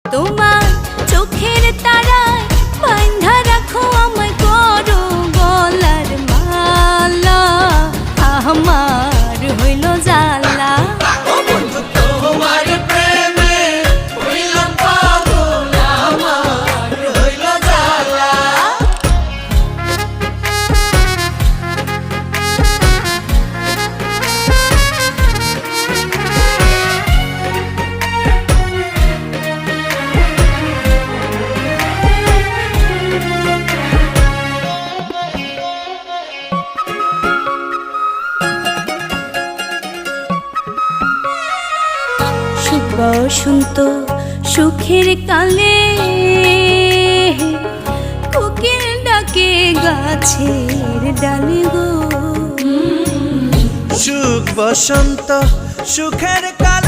তোমার চোখের তারায় বাঁধা রাখো আমায়, করো গলার মালা, আমার হইল জ্বালা। তোমার প্রেমে হইলাম পাগল, আমার হইল জ্বালা। বসন্ত সুখের কালে কোকিল ডাকে গাছের ডালে গো। সুখ বসন্ত সুখের কাল